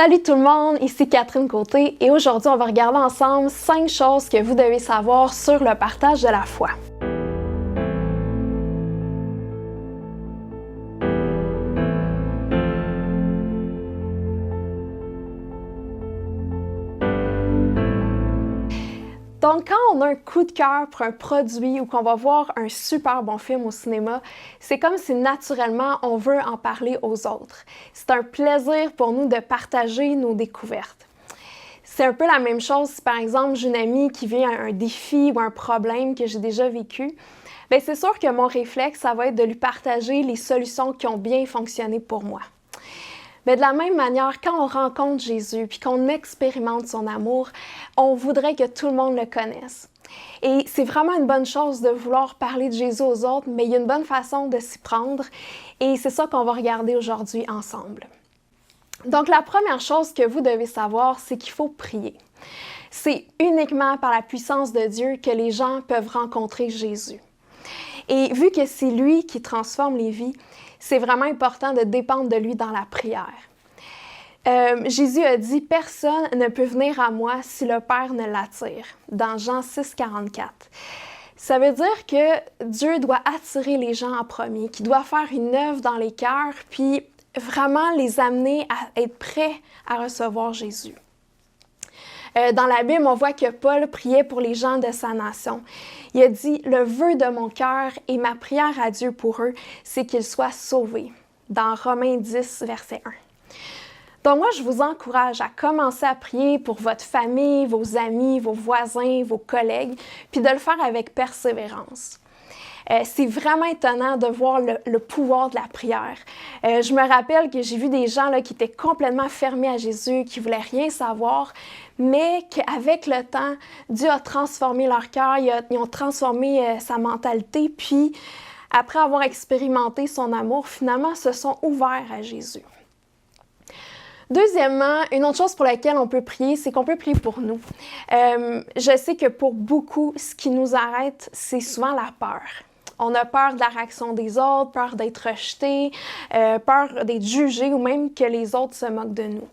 Salut tout le monde, ici Catherine Côté et aujourd'hui on va regarder ensemble 5 choses que vous devez savoir sur le partage de la foi. Donc, quand on a un coup de cœur pour un produit ou qu'on va voir un super bon film au cinéma, c'est comme si naturellement on veut en parler aux autres. C'est un plaisir pour nous de partager nos découvertes. C'est un peu la même chose si par exemple j'ai une amie qui vit un défi ou un problème que j'ai déjà vécu. Bien, c'est sûr que mon réflexe, ça va être de lui partager les solutions qui ont bien fonctionné pour moi. Mais de la même manière, quand on rencontre Jésus puis qu'on expérimente son amour, on voudrait que tout le monde le connaisse. Et c'est vraiment une bonne chose de vouloir parler de Jésus aux autres, mais il y a une bonne façon de s'y prendre et c'est ça qu'on va regarder aujourd'hui ensemble. Donc la première chose que vous devez savoir, c'est qu'il faut prier. C'est uniquement par la puissance de Dieu que les gens peuvent rencontrer Jésus. Et vu que c'est lui qui transforme les vies, c'est vraiment important de dépendre de lui dans la prière. Jésus a dit « Personne ne peut venir à moi si le Père ne l'attire » dans Jean 6, 44. Ça veut dire que Dieu doit attirer les gens en premier, qu'il doit faire une œuvre dans les cœurs, puis vraiment les amener à être prêts à recevoir Jésus. Dans la Bible, on voit que Paul priait pour les gens de sa nation. Il a dit « Le vœu de mon cœur et ma prière à Dieu pour eux, c'est qu'ils soient sauvés » dans Romains 10, verset 1. Donc moi, je vous encourage à commencer à prier pour votre famille, vos amis, vos voisins, vos collègues, puis de le faire avec persévérance. C'est vraiment étonnant de voir le pouvoir de la prière. Je me rappelle que j'ai vu des gens là, qui étaient complètement fermés à Jésus, qui ne voulaient rien savoir, mais qu'avec le temps, Dieu a transformé leur cœur, ils ont transformé sa mentalité, puis après avoir expérimenté son amour, finalement se sont ouverts à Jésus. Deuxièmement, une autre chose pour laquelle on peut prier, c'est qu'on peut prier pour nous. Je sais que pour beaucoup, ce qui nous arrête, c'est souvent la peur. On a peur de la réaction des autres, peur d'être rejeté, peur d'être jugé ou même que les autres se moquent de nous.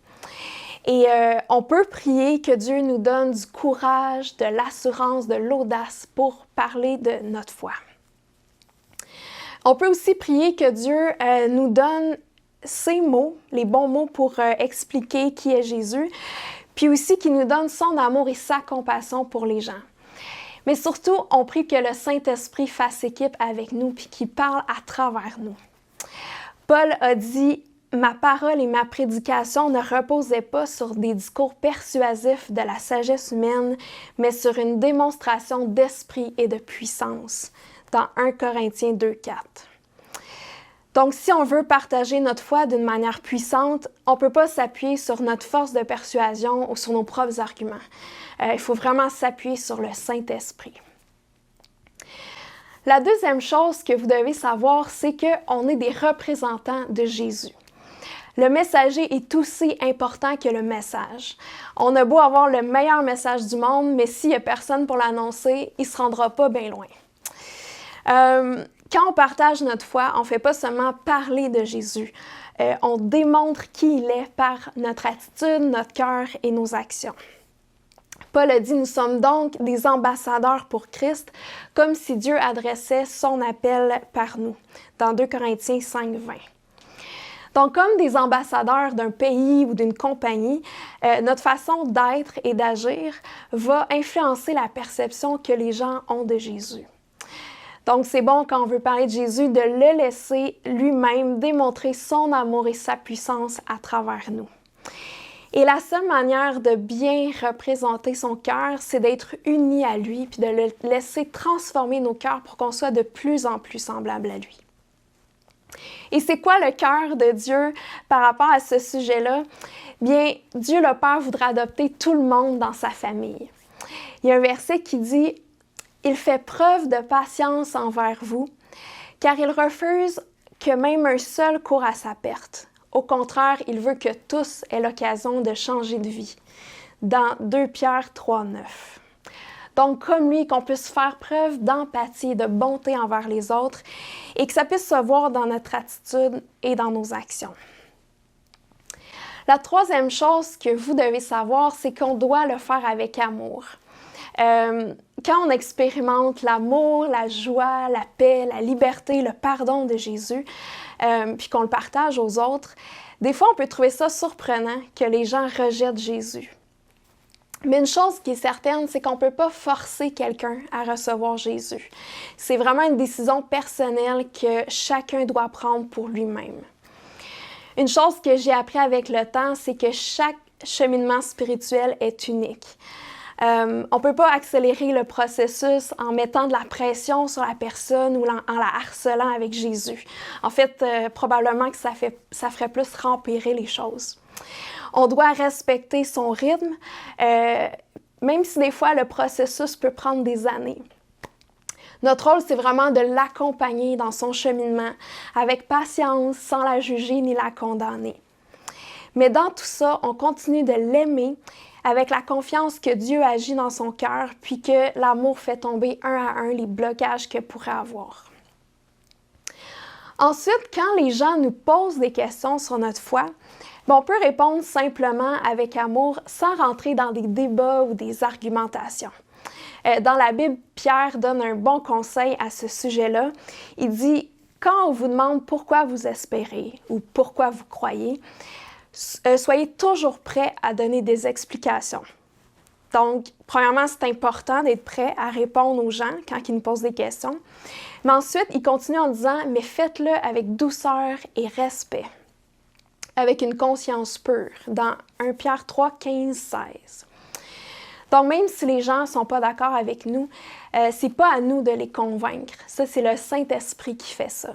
Et on peut prier que Dieu nous donne du courage, de l'assurance, de l'audace pour parler de notre foi. On peut aussi prier que Dieu nous donne ses mots, les bons mots pour expliquer qui est Jésus, puis aussi qu'il nous donne son amour et sa compassion pour les gens. Mais surtout, on prie que le Saint-Esprit fasse équipe avec nous puis qu'il parle à travers nous. Paul a dit « Ma parole et ma prédication ne reposaient pas sur des discours persuasifs de la sagesse humaine, mais sur une démonstration d'esprit et de puissance. » Dans 1 Corinthiens 2, 4. Donc, si on veut partager notre foi d'une manière puissante, on ne peut pas s'appuyer sur notre force de persuasion ou sur nos propres arguments. Il faut vraiment s'appuyer sur le Saint-Esprit. La deuxième chose que vous devez savoir, c'est qu'on est des représentants de Jésus. Le messager est aussi important que le message. On a beau avoir le meilleur message du monde, mais s'il n'y a personne pour l'annoncer, il ne se rendra pas bien loin. Quand on partage notre foi, on ne fait pas seulement parler de Jésus. On démontre qui il est par notre attitude, notre cœur et nos actions. Paul a dit « Nous sommes donc des ambassadeurs pour Christ, comme si Dieu adressait son appel par nous » dans 2 Corinthiens 5, 20. Donc, comme des ambassadeurs d'un pays ou d'une compagnie, notre façon d'être et d'agir va influencer la perception que les gens ont de Jésus. Donc, c'est bon quand on veut parler de Jésus de le laisser lui-même démontrer son amour et sa puissance à travers nous. Et la seule manière de bien représenter son cœur, c'est d'être unis à lui puis de le laisser transformer nos cœurs pour qu'on soit de plus en plus semblable à lui. Et c'est quoi le cœur de Dieu par rapport à ce sujet-là? Bien, Dieu le Père voudrait adopter tout le monde dans sa famille. Il y a un verset qui dit « Il fait preuve de patience envers vous, car il refuse que même un seul court à sa perte. Au contraire, il veut que tous aient l'occasion de changer de vie. » Dans 2 Pierre 3, 9. Donc, comme lui, qu'on puisse faire preuve d'empathie, de bonté envers les autres et que ça puisse se voir dans notre attitude et dans nos actions. La troisième chose que vous devez savoir, c'est qu'on doit le faire avec amour. Quand on expérimente l'amour, la joie, la paix, la liberté, le pardon de Jésus, puis qu'on le partage aux autres, des fois on peut trouver ça surprenant que les gens rejettent Jésus. Mais une chose qui est certaine, c'est qu'on ne peut pas forcer quelqu'un à recevoir Jésus. C'est vraiment une décision personnelle que chacun doit prendre pour lui-même. Une chose que j'ai appris avec le temps, c'est que chaque cheminement spirituel est unique. On ne peut pas accélérer le processus en mettant de la pression sur la personne ou en la harcelant avec Jésus. En fait, probablement que ça ferait plus empirer les choses. On doit respecter son rythme, même si des fois le processus peut prendre des années. Notre rôle, c'est vraiment de l'accompagner dans son cheminement, avec patience, sans la juger ni la condamner. Mais dans tout ça, on continue de l'aimer avec la confiance que Dieu agit dans son cœur, puis que l'amour fait tomber un à un les blocages qu'il pourrait avoir. Ensuite, quand les gens nous posent des questions sur notre foi, on peut répondre simplement avec amour sans rentrer dans des débats ou des argumentations. Dans la Bible, Pierre donne un bon conseil à ce sujet-là. Il dit « Quand on vous demande pourquoi vous espérez ou pourquoi vous croyez, soyez toujours prêts à donner des explications. » Donc, premièrement, c'est important d'être prêt à répondre aux gens quand ils nous posent des questions. Mais ensuite, il continue en disant « Mais faites-le avec douceur et respect. » avec une conscience pure, dans 1 Pierre 3, 15, 16. Donc, même si les gens ne sont pas d'accord avec nous, c'est pas à nous de les convaincre. Ça, c'est le Saint-Esprit qui fait ça.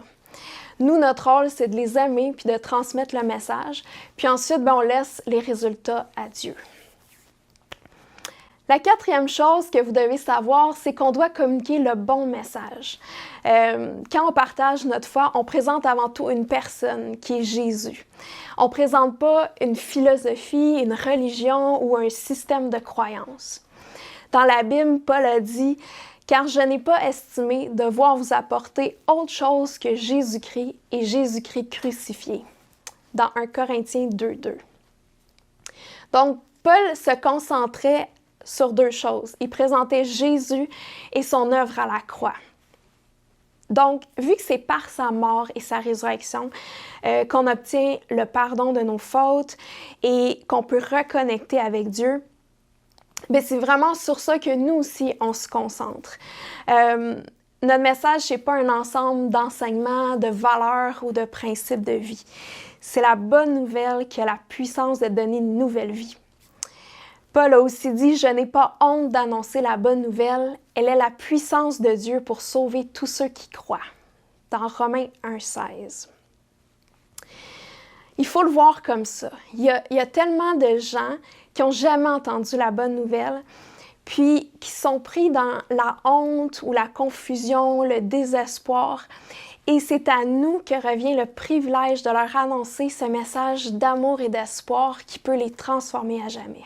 Nous, notre rôle, c'est de les aimer puis de transmettre le message. Puis ensuite, on laisse les résultats à Dieu. La quatrième chose que vous devez savoir, c'est qu'on doit communiquer le bon message. Quand on partage notre foi, on présente avant tout une personne qui est Jésus. On ne présente pas une philosophie, une religion ou un système de croyance. Dans la Bible, Paul a dit « Car je n'ai pas estimé devoir vous apporter autre chose que Jésus-Christ et Jésus-Christ crucifié. » Dans 1 Corinthiens 2, 2. Donc, Paul se concentrait sur deux choses. Il présentait Jésus et son œuvre à la croix. Donc, vu que c'est par sa mort et sa résurrection qu'on obtient le pardon de nos fautes et qu'on peut reconnecter avec Dieu, c'est vraiment sur ça que nous aussi, on se concentre. Notre message, ce n'est pas un ensemble d'enseignements, de valeurs ou de principes de vie. C'est la bonne nouvelle qui a la puissance de donner une nouvelle vie. Paul a aussi dit « Je n'ai pas honte d'annoncer la bonne nouvelle. Elle est la puissance de Dieu pour sauver tous ceux qui croient. » Dans Romains 1, 16. Il faut le voir comme ça. Il y a tellement de gens qui n'ont jamais entendu la bonne nouvelle, puis qui sont pris dans la honte ou la confusion, le désespoir. Et c'est à nous que revient le privilège de leur annoncer ce message d'amour et d'espoir qui peut les transformer à jamais.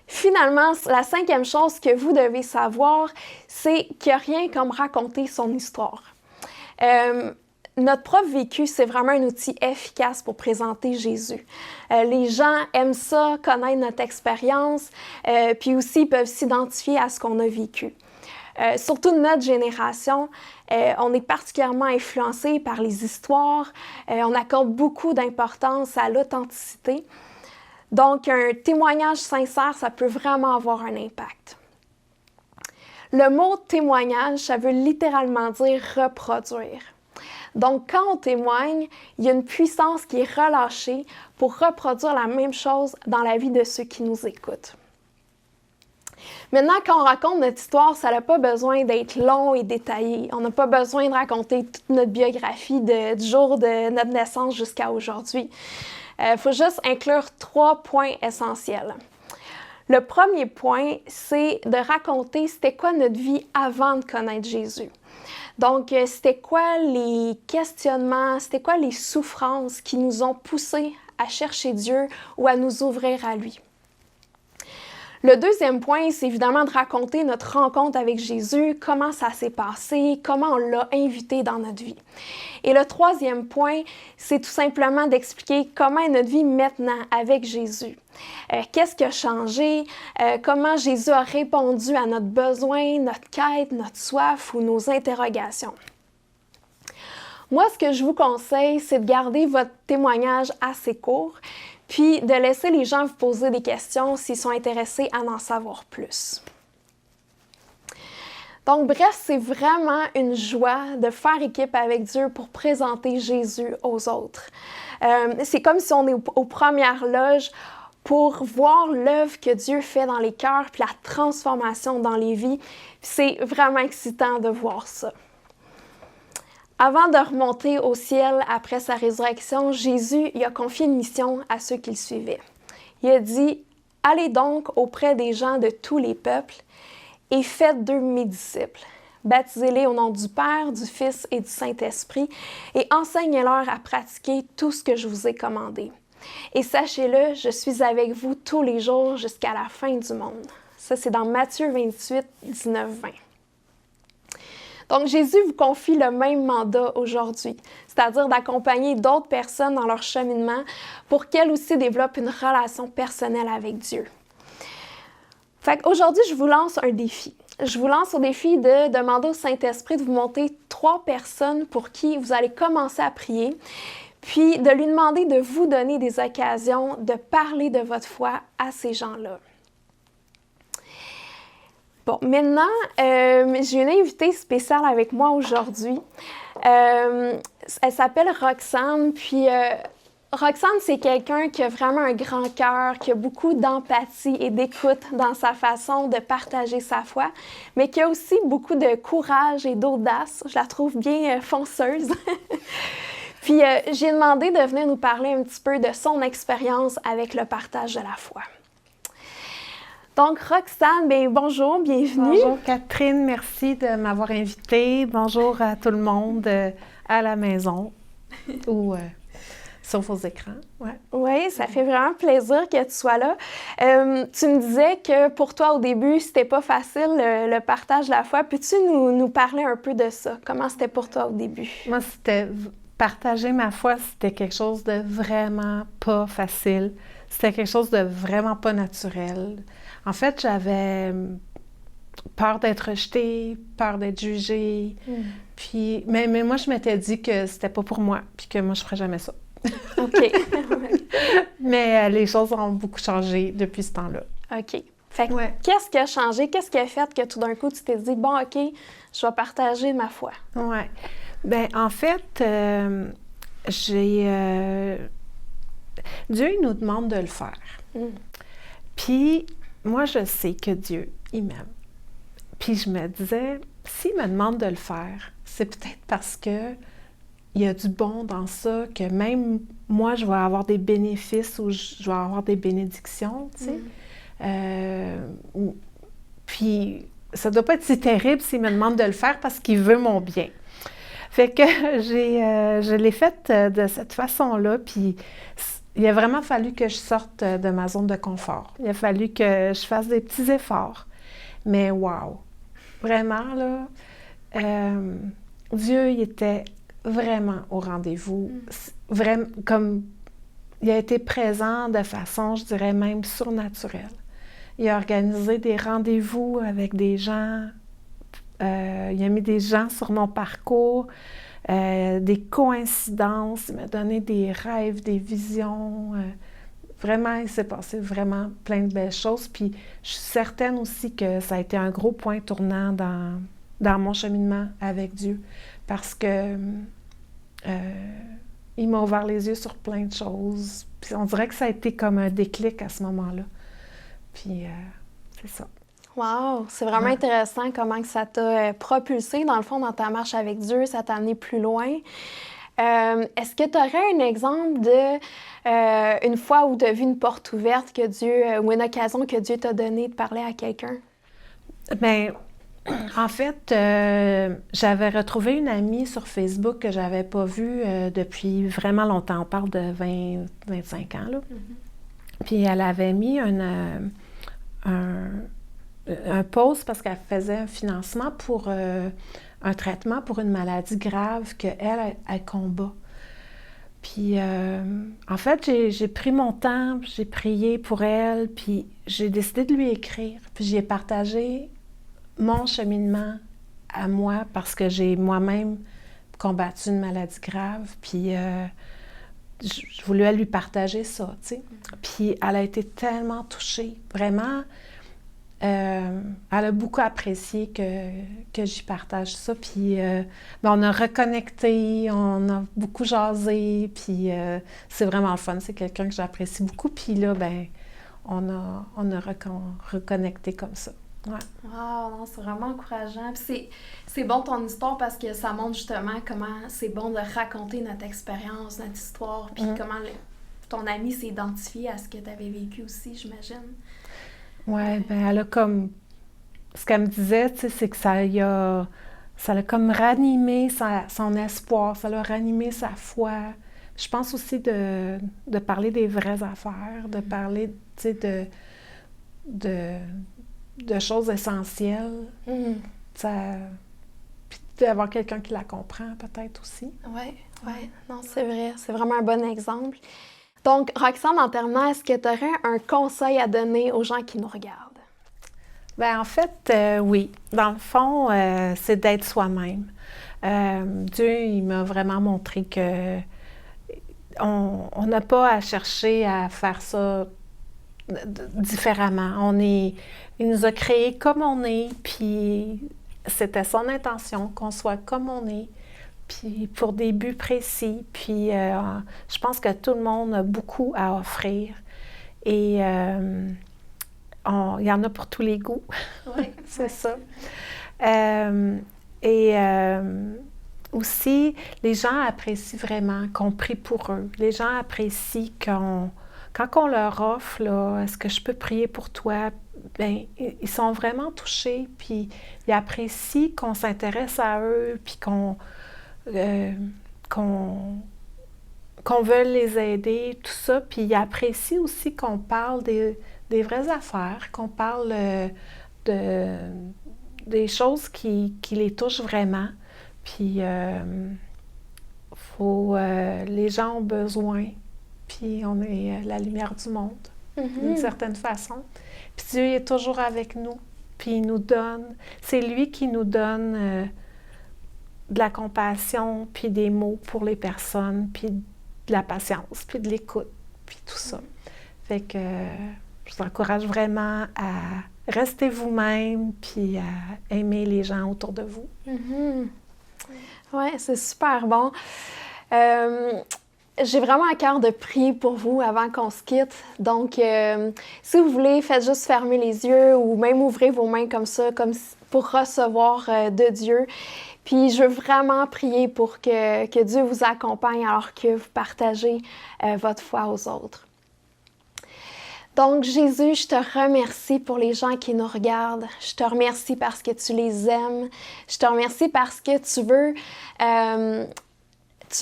Finalement, la cinquième chose que vous devez savoir, c'est qu'il n'y a rien comme raconter son histoire. Notre propre vécu, c'est vraiment un outil efficace pour présenter Jésus. Les gens aiment ça, connaître notre expérience, puis aussi ils peuvent s'identifier à ce qu'on a vécu. Surtout notre génération, on est particulièrement influencé par les histoires, on accorde beaucoup d'importance à l'authenticité. Donc, un témoignage sincère, ça peut vraiment avoir un impact. Le mot témoignage, ça veut littéralement dire reproduire. Donc, quand on témoigne, il y a une puissance qui est relâchée pour reproduire la même chose dans la vie de ceux qui nous écoutent. Maintenant, quand on raconte notre histoire, ça n'a pas besoin d'être long et détaillé. On n'a pas besoin de raconter toute notre biographie du jour de notre naissance jusqu'à aujourd'hui. Il faut juste inclure 3 points essentiels. Le premier point, c'est de raconter c'était quoi notre vie avant de connaître Jésus. Donc, c'était quoi les questionnements, c'était quoi les souffrances qui nous ont poussés à chercher Dieu ou à nous ouvrir à lui. Le deuxième point, c'est évidemment de raconter notre rencontre avec Jésus, comment ça s'est passé, comment on l'a invité dans notre vie. Et le troisième point, c'est tout simplement d'expliquer comment est notre vie maintenant avec Jésus. Qu'est-ce qui a changé, comment Jésus a répondu à notre besoin, notre quête, notre soif ou nos interrogations. Moi, ce que je vous conseille, c'est de garder votre témoignage assez court, puis de laisser les gens vous poser des questions s'ils sont intéressés à en savoir plus. Donc, bref, c'est vraiment une joie de faire équipe avec Dieu pour présenter Jésus aux autres. C'est comme si on est aux premières loges pour voir l'œuvre que Dieu fait dans les cœurs, puis la transformation dans les vies. C'est vraiment excitant de voir ça. Avant de remonter au ciel après sa résurrection, Jésus il a confié une mission à ceux qui le suivaient. Il a dit « Allez donc auprès des gens de tous les peuples et faites d'eux mes disciples. Baptisez-les au nom du Père, du Fils et du Saint-Esprit et enseignez-leur à pratiquer tout ce que je vous ai commandé. Et sachez-le, je suis avec vous tous les jours jusqu'à la fin du monde. » Ça, c'est dans Matthieu 28, 19, 20. Donc, Jésus vous confie le même mandat aujourd'hui, c'est-à-dire d'accompagner d'autres personnes dans leur cheminement pour qu'elles aussi développent une relation personnelle avec Dieu. Fait qu'aujourd'hui, je vous lance un défi. Je vous lance au défi de demander au Saint-Esprit de vous monter 3 personnes pour qui vous allez commencer à prier, puis de lui demander de vous donner des occasions de parler de votre foi à ces gens-là. Bon, maintenant, j'ai une invitée spéciale avec moi aujourd'hui. Elle s'appelle Roxane, puis Roxane, c'est quelqu'un qui a vraiment un grand cœur, qui a beaucoup d'empathie et d'écoute dans sa façon de partager sa foi, mais qui a aussi beaucoup de courage et d'audace. Je la trouve bien fonceuse. Puis j'ai demandé de venir nous parler un petit peu de son expérience avec le partage de la foi. Donc, Roxane, bien, bonjour, bienvenue. Bonjour Catherine, merci de m'avoir invitée. Bonjour à tout le monde à la maison ou sur vos écrans. Ouais. Oui, ça fait vraiment plaisir que tu sois là. Tu me disais que pour toi, au début, c'était pas facile le partage de la foi. Peux-tu nous parler un peu de ça? Comment c'était pour toi au début? Moi, partager ma foi, c'était quelque chose de vraiment pas facile. C'était quelque chose de vraiment pas naturel. En fait, j'avais peur d'être rejetée, peur d'être jugée. Puis, mais moi, je m'étais dit que c'était pas pour moi, puis que moi, je ferais jamais ça. OK. Mais les choses ont beaucoup changé depuis ce temps-là. OK. Fait que, qu'est-ce qui a changé? Qu'est-ce qui a fait que tout d'un coup, tu t'es dit, bon, OK, je vais partager ma foi? Oui. Bien, en fait, Dieu, il nous demande de le faire. Puis, moi, je sais que Dieu, il m'aime. Puis, je me disais, s'il me demande de le faire, c'est peut-être parce que il y a du bon dans ça, que même moi, je vais avoir des bénéfices ou je vais avoir des bénédictions, tu sais. Puis, ça ne doit pas être si terrible s'il me demande de le faire parce qu'il veut mon bien. Fait que je l'ai fait de cette façon-là, puis il a vraiment fallu que je sorte de ma zone de confort. Il a fallu que je fasse des petits efforts. Mais wow! Vraiment, là, Dieu, il était vraiment au rendez-vous. Vraiment, comme il a été présent de façon, je dirais même surnaturelle. Il a organisé des rendez-vous avec des gens. Il a mis des gens sur mon parcours, des coïncidences, il m'a donné des rêves, des visions. Vraiment, il s'est passé vraiment plein de belles choses. Puis je suis certaine aussi que ça a été un gros point tournant dans mon cheminement avec Dieu. Parce que il m'a ouvert les yeux sur plein de choses. Puis on dirait que ça a été comme un déclic à ce moment-là. Puis c'est ça. Wow! C'est vraiment intéressant comment que ça t'a propulsé, dans le fond, dans ta marche avec Dieu, ça t'a amené plus loin. Est-ce que tu aurais un exemple de une fois où tu as vu une porte ouverte que Dieu, ou une occasion que Dieu t'a donnée de parler à quelqu'un? Bien, en fait, j'avais retrouvé une amie sur Facebook que j'avais pas vue depuis vraiment longtemps. On parle de 20-25 ans, là. Puis elle avait mis un un pause parce qu'elle faisait un financement pour un traitement pour une maladie grave qu'elle combat. Puis, en fait, j'ai pris mon temps, j'ai prié pour elle, puis j'ai décidé de lui écrire. Puis j'ai partagé mon cheminement à moi parce que j'ai moi-même combattu une maladie grave. Puis je voulais lui partager ça, tu sais. Puis elle a été tellement touchée, vraiment. Elle a beaucoup apprécié que j'y partage ça. Puis on a reconnecté, on a beaucoup jasé. Puis c'est vraiment le fun. C'est quelqu'un que j'apprécie beaucoup. Puis là, on a reconnecté comme ça. Ouais. Wow, non, c'est vraiment encourageant. Puis c'est bon ton histoire parce que ça montre justement comment c'est bon de raconter notre expérience, notre histoire, puis comment ton ami s'est identifié à ce que tu avais vécu aussi, j'imagine. Oui, elle a comme... Ce qu'elle me disait, tu sais, c'est que ça l'a comme ranimé son espoir, ça l'a ranimé sa foi. Je pense aussi de parler des vraies affaires, de parler, tu sais, de choses essentielles. Puis d'avoir quelqu'un qui la comprend peut-être aussi. Oui. Non, c'est vrai. C'est vraiment un bon exemple. Donc, Roxane, en terminant, est-ce que tu aurais un conseil à donner aux gens qui nous regardent? Bien, en fait, oui. Dans le fond, c'est d'être soi-même. Dieu, il m'a vraiment montré que on n'a pas à chercher à faire ça différemment. Il nous a créés comme on est, puis c'était son intention qu'on soit comme on est, puis pour des buts précis. Puis je pense que tout le monde a beaucoup à offrir. Et il y en a pour tous les goûts. Oui, c'est ça. Aussi, les gens apprécient vraiment qu'on prie pour eux. Les gens apprécient quand on leur offre, là, est-ce que je peux prier pour toi? Bien, ils sont vraiment touchés, puis ils apprécient qu'on s'intéresse à eux, puis qu'on veuille les aider, tout ça. Puis ils apprécient aussi qu'on parle des vraies affaires, qu'on parle des choses qui les touchent vraiment. Puis les gens ont besoin, puis on est la lumière du monde, d'une certaine façon. Puis Dieu est toujours avec nous, puis il nous donne, c'est lui qui nous donne de la compassion, puis des mots pour les personnes, puis de la patience, puis de l'écoute, puis tout ça. Fait que je vous encourage vraiment à rester vous-même, puis à aimer les gens autour de vous. Oui, c'est super bon. J'ai vraiment à cœur de prier pour vous avant qu'on se quitte. Donc, si vous voulez, faites juste fermer les yeux ou même ouvrez vos mains comme ça, comme pour recevoir de Dieu. Puis, je veux vraiment prier pour que Dieu vous accompagne alors que vous partagez votre foi aux autres. Donc, Jésus, je te remercie pour les gens qui nous regardent. Je te remercie parce que tu les aimes. Je te remercie parce que tu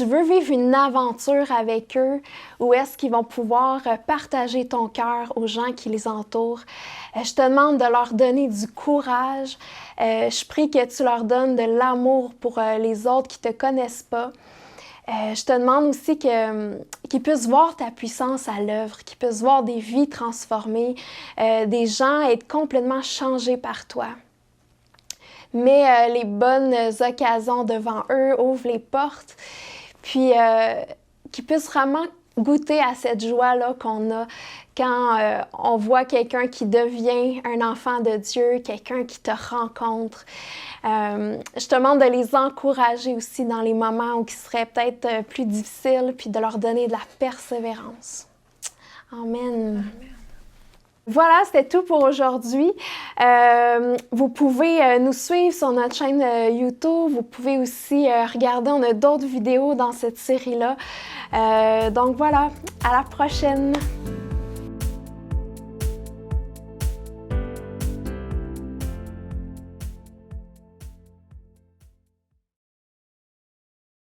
veux vivre une aventure avec eux où est-ce qu'ils vont pouvoir partager ton cœur aux gens qui les entourent. Je te demande de leur donner du courage. Je prie que tu leur donnes de l'amour pour les autres qui ne te connaissent pas. Je te demande aussi qu'ils puissent voir ta puissance à l'œuvre, qu'ils puissent voir des vies transformées, des gens être complètement changés par toi. Mets les bonnes occasions devant eux, ouvre les portes, puis qu'ils puissent vraiment goûter à cette joie-là qu'on a quand on voit quelqu'un qui devient un enfant de Dieu, quelqu'un qui te rencontre. Je te demande de les encourager aussi dans les moments où qui seraient peut-être plus difficiles, puis de leur donner de la persévérance. Amen. Voilà, c'était tout pour aujourd'hui. Vous pouvez nous suivre sur notre chaîne YouTube. Vous pouvez aussi regarder, on a d'autres vidéos dans cette série-là. Donc voilà, à la prochaine!